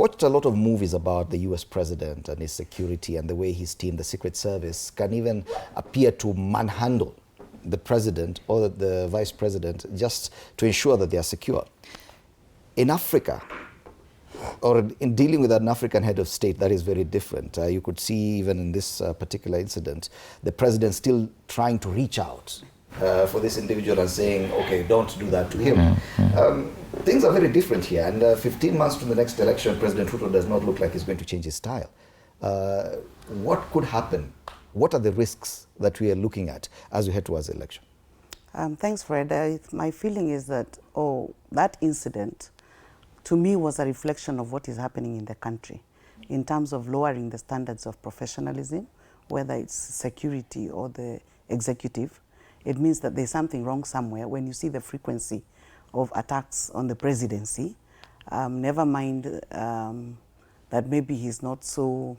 watched a lot of movies about the US president and his security and the way his team, the Secret Service, can even appear to manhandle the president or the vice president just to ensure that they are secure. In Africa, or in dealing with an African head of state, that is very different. You could see even in this particular incident, the president still trying to reach out for this individual and saying, okay, don't do that to him. Things are very different here. And 15 months to the next election, President Ruto does not look like he's going to change his style. What could happen? What are the risks that we are looking at as we head towards the election? Thanks, Fred. My feeling is that, that incident, to me, was a reflection of what is happening in the country in terms of lowering the standards of professionalism, whether it's security or the executive. It means that there's something wrong somewhere when you see the frequency of attacks on the presidency. Never mind that maybe he's not so...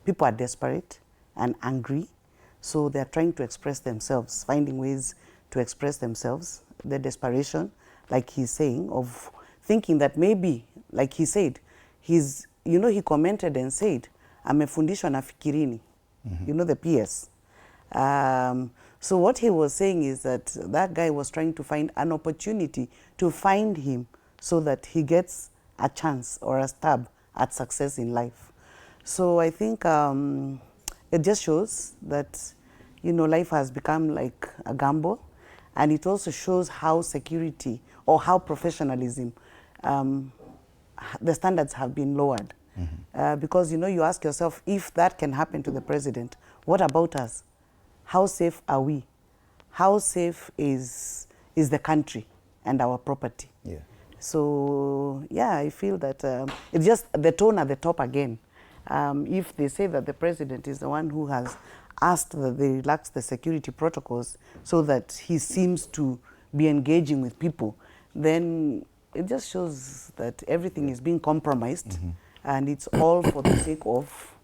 People are desperate and angry, so they're trying to express themselves, finding ways to express themselves. The desperation, like he's saying, of thinking that maybe, like he said, he's, you know, he commented and said, amefundishwa na fikirini, you know, the PS. So what he was saying is that that guy was trying to find an opportunity to find him so that he gets a chance or a stab at success in life. So I think it just shows that, you know, life has become like a gamble, and it also shows how security or how professionalism, the standards have been lowered. Because, you know, you ask yourself, if that can happen to the president, what about us? How safe are we? How safe is the country and our property? Yeah. So, yeah, I feel that it's just the tone at the top again. If they say that the president is the one who has asked that they relax the security protocols so that he seems to be engaging with people, then it just shows that everything is being compromised, and it's all for the sake of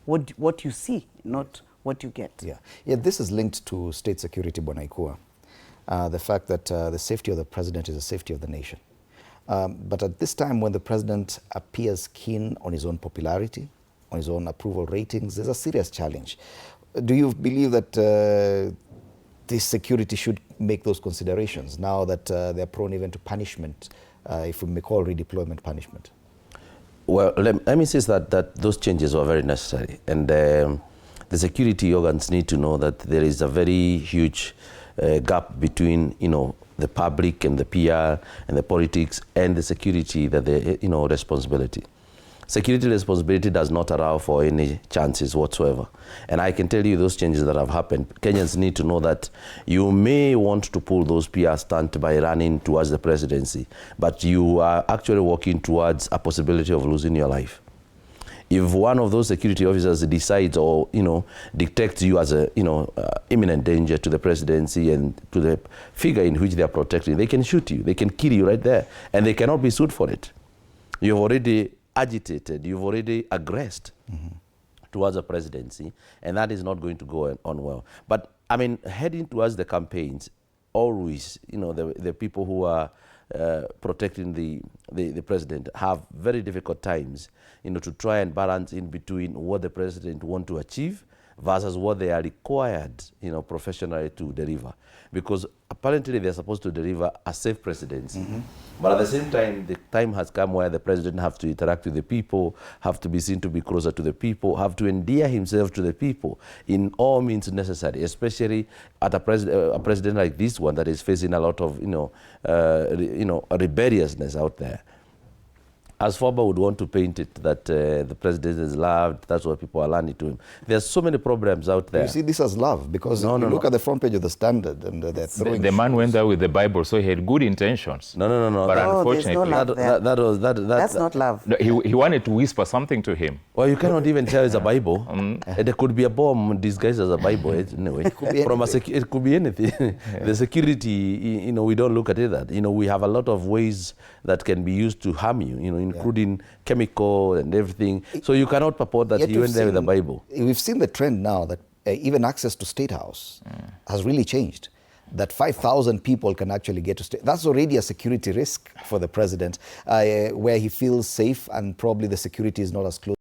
what you see, not what you get. Yeah, this is linked to state security, Bonaikua. The fact that the safety of the president is the safety of the nation. But at this time, when the president appears keen on his own popularity, on his own approval ratings, there's a serious challenge. Do you believe that this security should make those considerations now that they're prone even to punishment, if we may call redeployment punishment? Well, let me say that those changes were very necessary, and the security organs need to know that there is a very huge gap between, you know, the public and the PR and the politics and the security, that the, you know, responsibility. Security responsibility does not allow for any chances whatsoever. And I can tell you those changes that have happened, Kenyans need to know that you may want to pull those PR stunts by running towards the presidency, but you are actually walking towards a possibility of losing your life. If one of those security officers decides or, you know, detects you as a, you know, imminent danger to the presidency and to the figure in which they are protecting, they can shoot you, they can kill you right there, and they cannot be sued for it. You've already agitated, you've already aggressed towards the presidency, and that is not going to go on well. But I mean, heading towards the campaigns, always, you know, the people who are protecting the president have very difficult times, you know, to try and balance in between what the president wants to achieve versus what they are required, you know, professionally to deliver. Because apparently they're supposed to deliver a safe presidency. But at the same time, the time has come where the president has to interact with the people, have to be seen to be closer to the people, have to endear himself to the people in all means necessary, especially at a president like this one that is facing a lot of, rebelliousness out there. As Foba would want to paint it that the president is loved, that's what people are learning to him. There's so many problems out there. You see this as love, because look at the front page of the Standard, and they're throwing... The man went there with the Bible, so he had good intentions. No. But unfortunately... That's not love. No, he wanted to whisper something to him. Well, you cannot even tell it's a Bible. There could be a bomb disguised as a Bible, anyway. It could be anything. The security, we don't look at it that. We have a lot of ways that can be used to harm you, including chemical and everything. So you cannot purport that he went there with the Bible. We've seen the trend now that even access to State House has really changed. that 5,000 people can actually get to stay. That's already a security risk for the president, where he feels safe and probably the security is not as close.